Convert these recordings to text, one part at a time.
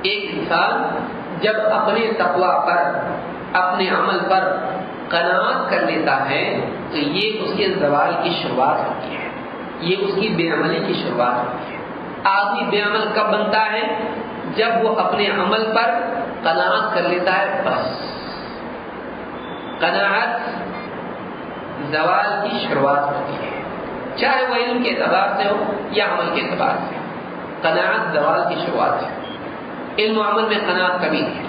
ایک انسان جب اپنے تقویٰ پر، اپنے عمل پر قناعت کر لیتا ہے تو یہ اس کے زوال کی شروعات ہوتی ہے، یہ اس کی بے عملی کی شروعات ہوتی ہے۔ آدمی بے عمل کب بنتا ہے؟ جب وہ اپنے عمل پر قناعت کر لیتا ہے۔ بس قناعت زوال کی شروعات ہوتی ہے، چاہے وہ علم کے اعتبار سے ہو یا عمل کے اعتبار سے۔ قناعت زوال کی شروعات ہے۔ علم و عمل میں قناعت کبھی نہیں ہے،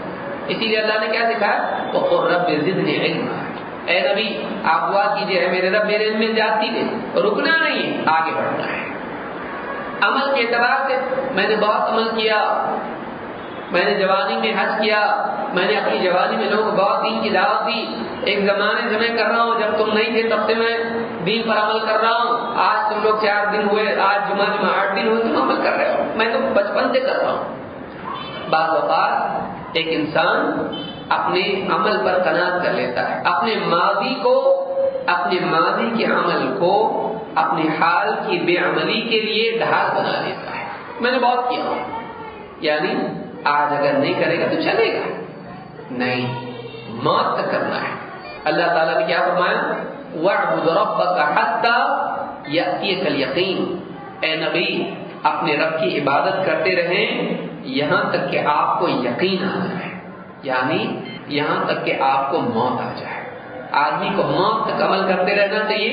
اسی لیے اللہ نے کیا دکھایا؟ وَقُلْ رَبِّ زِدْنِي عِلْمًا، اے نبی آپ دعا کیجیے اے میرے رب میرے علم میں زیادتی دے، رکنا نہیں ہے، آگے بڑھنا ہے۔ عمل کے اعتبار سے میں نے بہت عمل کیا، میں نے جوانی میں حج کیا، میں نے اپنی جوانی میں لوگوں کو بہت دین کی دعوت دی، ایک زمانے سے میں کر رہا ہوں، جب تم نہیں تھے تب سے میں دین پر عمل کر رہا ہوں، آج تم لوگ 4 دن ہوئے، آج جمعہ 8 دن ہوئے، تم عمل کر رہے ہو، میں تو بچپن سے کر رہا ہوں۔ بعض اوقات ایک انسان اپنے عمل پر قناعت کر لیتا ہے، اپنے ماضی کو، اپنے ماضی کے عمل کو اپنے حال کی بے عملی کے لیے ڈھال بنا لیتا ہے۔ میں نے بہت کیا ہوں، یعنی آج اگر نہیں کرے گا تو چلے گا، نہیں، موت تک کرنا ہے۔ اللہ تعالیٰ نے کیا فرمایا؟ وَاعْبُدْ رَبَّكَ حَتَّى يَأْتِيَكَ الْيَقِينُ، اے نبی اپنے رب کی عبادت کرتے رہیں یہاں تک کہ آپ کو یقین آ جائے، یعنی یہاں تک کہ آپ کو موت آ جائے۔ آدمی کو موت تک عمل کرتے رہنا چاہیے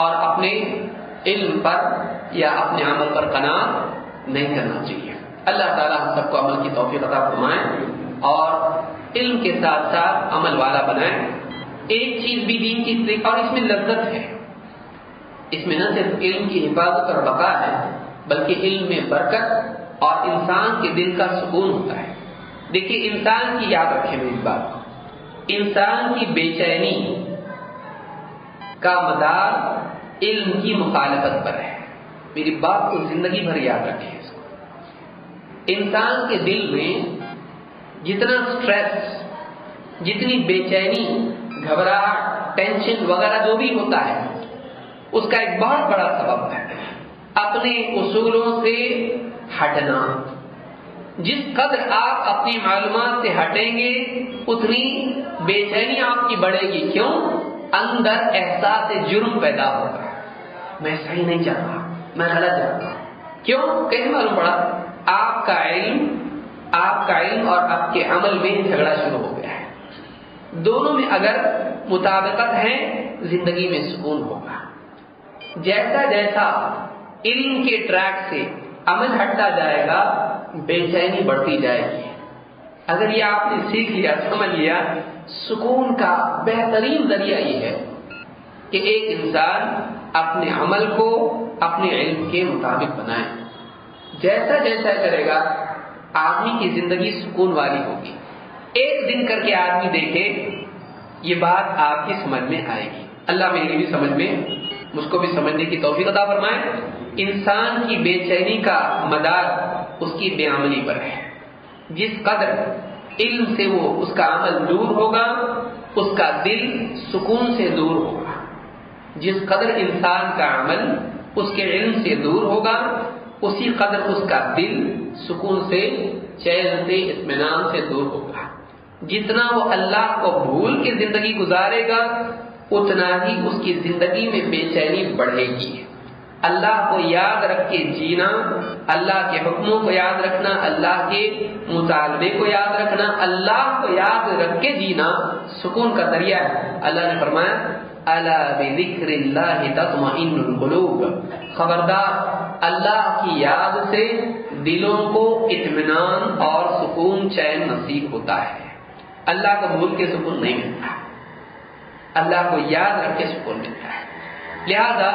اور اپنے علم پر یا اپنے عمل پر قناعت نہیں کرنا چاہیے۔ اللہ تعالیٰ ہم سب کو عمل کی توفیق عطا فرمائے اور علم کے ساتھ ساتھ عمل والا بنائے۔ ایک چیز بھی دین کی طریقہ، اور اس میں لذت ہے، اس میں نہ صرف علم کی حفاظت اور بقا ہے بلکہ علم میں برکت اور انسان کے دل کا سکون ہوتا ہے۔ دیکھیے انسان کی، یاد رکھیں میری بات کو، انسان کی بے چینی کا مدار علم کی مخالفت پر ہے۔ میری بات کو زندگی بھر یاد رکھیں اس کو۔ انسان کے دل میں جتنا سٹریس، جتنی بے چینی، گھبراہٹ، ٹینشن وغیرہ جو بھی ہوتا ہے، اس کا ایک بہت بڑا سبب ہے اپنے اصولوں سے ہٹنا۔ جس قدر آپ اپنی معلومات سے ہٹیں گے اتنی بے چینی آپ کی بڑھے گی۔ کیوں؟ اندر احساس جرم پیدا ہوگا، میں صحیح نہیں چل رہا، میں غلط جا رہا ہوں۔ کیوں؟ کیسے معلوم پڑا؟ آپ کا علم اور آپ کے عمل میں جھگڑا شروع ہو گیا ہے۔ دونوں میں اگر مطابقت ہے زندگی میں سکون ہوگا۔ جیسا جیسا علم کے ٹریک سے عمل ہٹتا جائے گا بے چینی بڑھتی جائے گی۔ اگر یہ آپ نے سیکھ لیا، سمجھ لیا، سکون کا بہترین ذریعہ یہ ہے کہ ایک انسان اپنے عمل کو اپنے علم کے مطابق بنائے۔ جیسا جیسا کرے گا آدمی کی زندگی سکون والی ہوگی۔ ایک دن کر کے آدمی دیکھے، یہ بات آپ کی سمجھ میں آئے گی۔ اللہ میری بھی سمجھ میں، مجھ کو بھی سمجھنے کی توفیق عطا فرمائے۔ انسان کی بے چینی کا مدار اس کی بے عملی پر ہے۔ جس قدر علم سے وہ اس کا عمل دور ہوگا اس کا دل سکون سے دور ہوگا۔ جس قدر انسان کا عمل اس کے علم سے دور ہوگا اسی قدر اس کا دل سکون سے، چین سے، اطمینان سے دور ہوگا۔ جتنا وہ اللہ کو بھول کے زندگی گزارے گا اتنا ہی اس کی زندگی میں بے چینی بڑھے گی۔ اللہ کو یاد رکھ کے جینا، اللہ کے حکموں کو یاد رکھنا، اللہ کے مطالبے کو یاد رکھنا، اللہ کو یاد رکھ کے جینا سکون کا ذریعہ ہے۔ اللہ نے فرمایا الا بذکر اللہ تطمئن القلوب، خبردار اللہ کی یاد سے دلوں کو اطمینان اور سکون، چین نصیب ہوتا ہے۔ اللہ کو بھول کے سکون نہیں ملتا، اللہ کو یاد رکھ کے سکون ملتا ہے۔ لہذا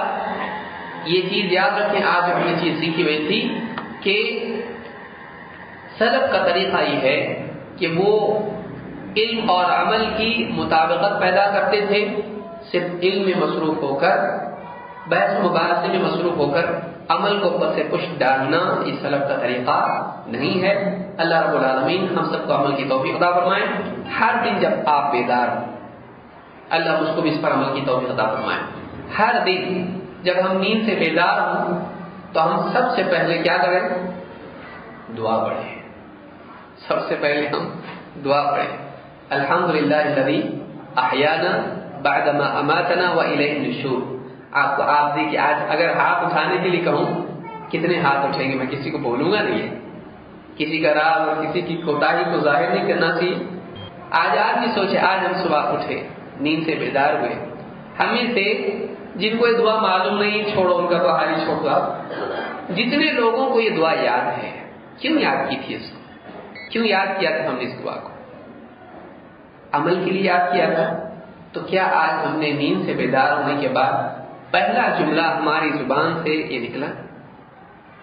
یہ چیز یاد رکھیں، آج ہم نے چیز سیکھی ہوئی تھی کہ سلف کا طریقہ یہ ہے کہ وہ علم اور عمل کی مطابقت پیدا کرتے تھے۔ صرف علم میں مصروف ہو کر، بحث مباحثے میں مصروف ہو کر عمل کو پس پش ڈالنا اس سلف کا طریقہ نہیں ہے۔ اللہ رب العالمین ہم سب کو عمل کی توفیق عطا فرمائے۔ ہر دن جب آپ بیدار ہوں، اللہ مجھ کو بھی اس پر عمل کی توفیق عطا فرمائے۔ ہر دن جب ہم نیند سے بیدار ہوں تو ہم سب سے پہلے کیا کریں؟ دعا پڑھیں۔ سب سے پہلے ہم دعا پڑھیں، الحمدللہ الذی احیانا بعدما اماتنا والیہ النشور۔ آپ دیکھیے آج اگر ہاتھ اٹھانے کے لیے کہوں کتنے ہاتھ اٹھیں گے؟ میں کسی کو بولوں گا نہیں ہے، کسی کا راز اور کسی کی کوتاہی کو ظاہر نہیں کرنا چاہیے۔ آج بھی سوچے، آج ہم صبح اٹھے، نیند سے بیدار ہوئے، ہمیں سے جن کو یہ دعا معلوم نہیں چھوڑو، ان کا تو حال ہی چھوڑ دو آپ۔ جتنے لوگوں کو یہ دعا یاد ہے، کیوں یاد کی تھی اس کو؟ کیوں یاد کیا تھا ہم نے اس دعا کو؟ عمل کے لیے یاد کیا تھا۔ تو کیا آج ہم نے نیند سے بیدار ہونے کے بعد پہلا جملہ ہماری زبان سے یہ نکلا؟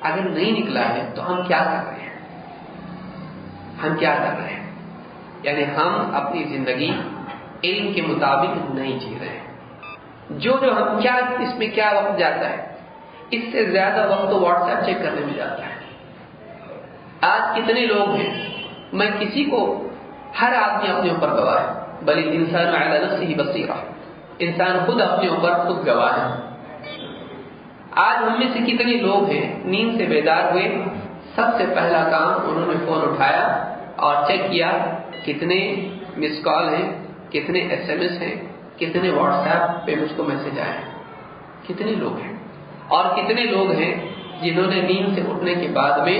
اگر نہیں نکلا ہے تو ہم کیا کر رہے ہیں؟ ہم کیا کر رہے ہیں؟ یعنی ہم اپنی زندگی علم کے مطابق نہیں جی رہے ہیں۔ جو ہم کیا، اس میں کیا وقت جاتا ہے؟ اس سے زیادہ وقت تو واٹس ایپ چیک کرنے میں جاتا ہے۔ آج کتنے لوگ ہیں، میں کسی کو، ہر آدمی اپنے اوپر گواہ ہے، بل الانسان علی نفسہ بصیرہ، انسان خود اپنے اوپر خود گواہ ہے۔ آج ہم میں سے کتنے لوگ ہیں نیند سے بیدار ہوئے، سب سے پہلا کام انہوں نے فون اٹھایا اور چیک کیا کتنے مس کال ہیں، کتنے ایس ایم ایس ہیں، کتنے واٹس ایپ پہ مجھ کو میسج آئے ہیں۔ کتنے لوگ ہیں؟ اور کتنے لوگ ہیں جنہوں نے نیند سے اٹھنے کے بعد میں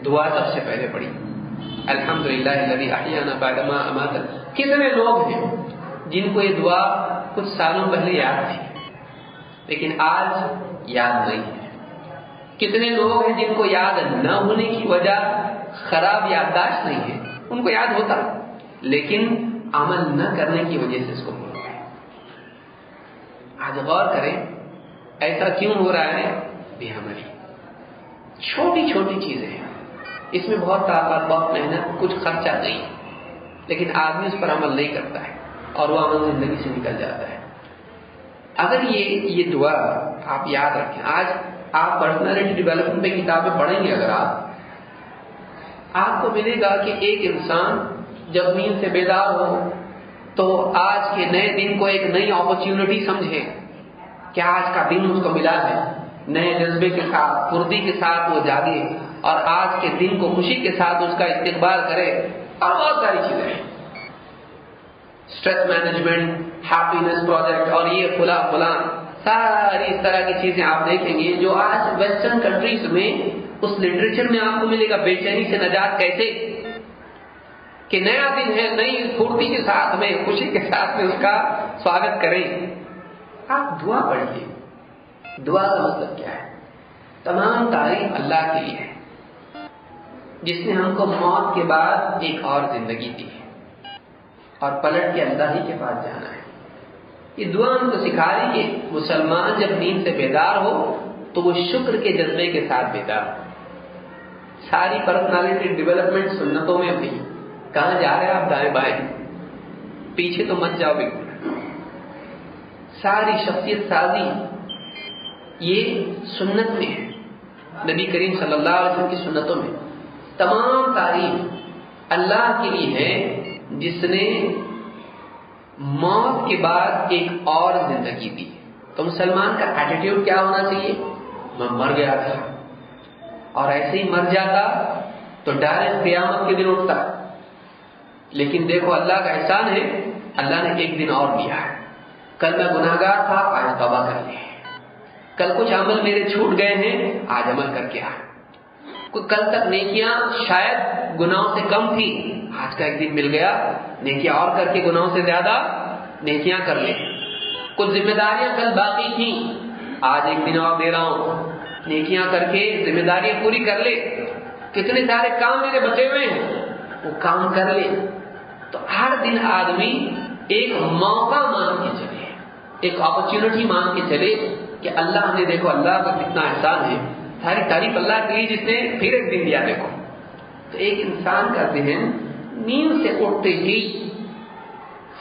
دعا سب سے پہلے پڑھی، الحمدللہ الذی احیانا بعدما اماتنا۔ کتنے لوگ ہیں جن کو یہ دعا کچھ سالوں پہلے یاد تھی لیکن آج یاد نہیں ہے؟ کتنے لوگ ہیں جن کو یاد نہ ہونے کی وجہ خراب یادداشت نہیں ہے، ان کو یاد ہوتا لیکن عمل نہ کرنے کی وجہ سے اس کو بھول گئے۔ آج غور کریں ایسا کیوں ہو رہا ہے؟ بے عملی، چھوٹی چھوٹی چیزیں ہیں، اس میں بہت طاقت، بہت محنت، کچھ خرچہ نہیں، لیکن آدمی اس پر عمل نہیں کرتا ہے اور وہ عمل زندگی سے نکل جاتا ہے۔ اگر یہ دعا آپ یاد رکھیں، آج آپ پرسنالٹی ڈیولپمنٹ پہ کتابیں پڑھیں گے، اگر آپ کو ملے گا کہ ایک انسان جب نیند سے بیدار ہو تو آج کے نئے دن کو ایک نئی اپرچونٹی سمجھے کہ آج کا دن اس کو ملا ہے، نئے جذبے کے ساتھ، پھرتی کے ساتھ وہ جاگے اور آج کے دن کو خوشی کے ساتھ اس کا استقبال کرے، اور بہت ساری چیزیں ہیں، اسٹریس مینجمنٹ، ہیپینس پروجیکٹ، اور یہ فلاں ساری اس طرح کی چیزیں آپ دیکھیں گے جو آج ویسٹرن کنٹریز میں اس لٹریچر میں آپ کو ملے گا۔ بے چینی سے نجات کیسے، کہ نیا دن ہے، نئی پھرتی کے ساتھ میں، خوشی کے ساتھ میں اس کا سواگت کریں۔ آپ دعا پڑھیے، دعا کا مطلب کیا ہے؟ تمام تعریف اللہ کے لیے ہے جس نے ہم کو موت کے بعد ایک اور زندگی دی ہے اور پلٹ کے اللہ ہی کے پاس جانا ہے۔ یہ دعا ہم کو سکھا رہی کہ مسلمان جب نیند سے بیدار ہو تو وہ شکر کے جذبے کے ساتھ بیدار ہو۔ ساری پرسنالٹی ڈیولپمنٹ سنتوں میں ہوئی، کہاں جا رہے ہیں آپ؟ دائیں بائیں، پیچھے تو مت جاؤ بالکل۔ ساری شخصیت سازی یہ سنت میں ہے، نبی کریم صلی اللہ علیہ وسلم کی سنتوں میں۔ تمام تعریف اللہ کے لیے ہے جس نے موت کے بعد ایک اور زندگی دی۔ تو مسلمان کا ایٹیٹیوڈ کیا ہونا چاہیے؟ میں مر گیا تھا اور ایسے ہی مر جاتا تو ڈائریکٹ قیامت کے دن اٹھتا، لیکن دیکھو اللہ کا احسان ہے، اللہ نے ایک دن اور دیا ہے۔ کل میں گناہگار تھا، آج توبہ کر لے۔ کل کچھ عمل میرے چھوٹ گئے ہیں، آج عمل کر کے آ۔ کل تک نیکیاں شاید گناہوں سے کم تھی، آج کا ایک دن مل گیا، نیکیاں اور کر کے گناہوں سے زیادہ نیکیاں کر لے۔ کچھ ذمہ داریاں کل باقی تھیں، آج ایک دن اور دے رہا ہوں، نیکیاں کر کے ذمہ داریاں پوری کر لے۔ کتنے سارے کام میرے بچے ہوئے ہیں، وہ کام کر لے۔ تو ہر دن آدمی ایک موقع مان کے چلے، ایک اپرچونٹی مان کے چلے کہ اللہ نے، دیکھو اللہ کا کتنا احسان ہے، ساری تعریف اللہ کے لیے جس نے پھر ایک دن دیا۔ دیکھو تو ایک انسان کا ذہن نیند سے اٹھتے ہی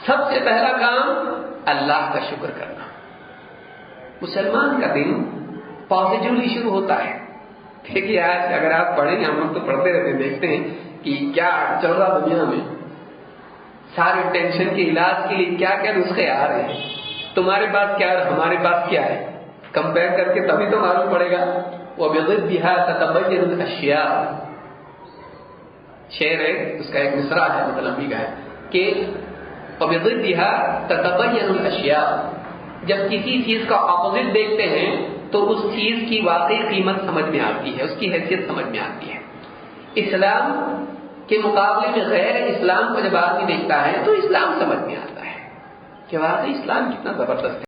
سب سے پہلا کام اللہ کا شکر کرنا۔ مسلمان کا دن پازیٹیولی شروع ہوتا ہے۔ دیکھیے آج اگر آپ پڑھیں گے، ہم لوگ تو پڑھتے رہتے ہیں، دیکھتے ہیں کہ کیا چل رہا دنیا میں، سارے ٹینشن کے علاج کے لیے کیا کیا نسخے آ رہے ہیں۔ تمہارے پاس کیا ہے، ہمارے پاس کیا ہے، کمپیئر کر کے تبھی تو معلوم پڑے گا۔ وَبِضِدِّهَا تَتَبَيَّنُ الْأَشْيَاءُ۔ شعر ہے، اس کا ایک مصرع ہے مطلبی کا ہے کہ وَبِضِدِّهَا تَتَبَيَّنُ الْأَشْيَاءُ، جب کسی چیز کا اپوزٹ دیکھتے ہیں تو اس چیز کی واقعی قیمت سمجھ میں آتی ہے، اس کی حیثیت سمجھ میں آتی ہے۔ اسلام کے مقابلے میں غیر اسلام کو جب آدمی دیکھتا ہے تو اسلام سمجھ میں آتا ہے کہ واقعی اسلام کتنا زبردست ہے۔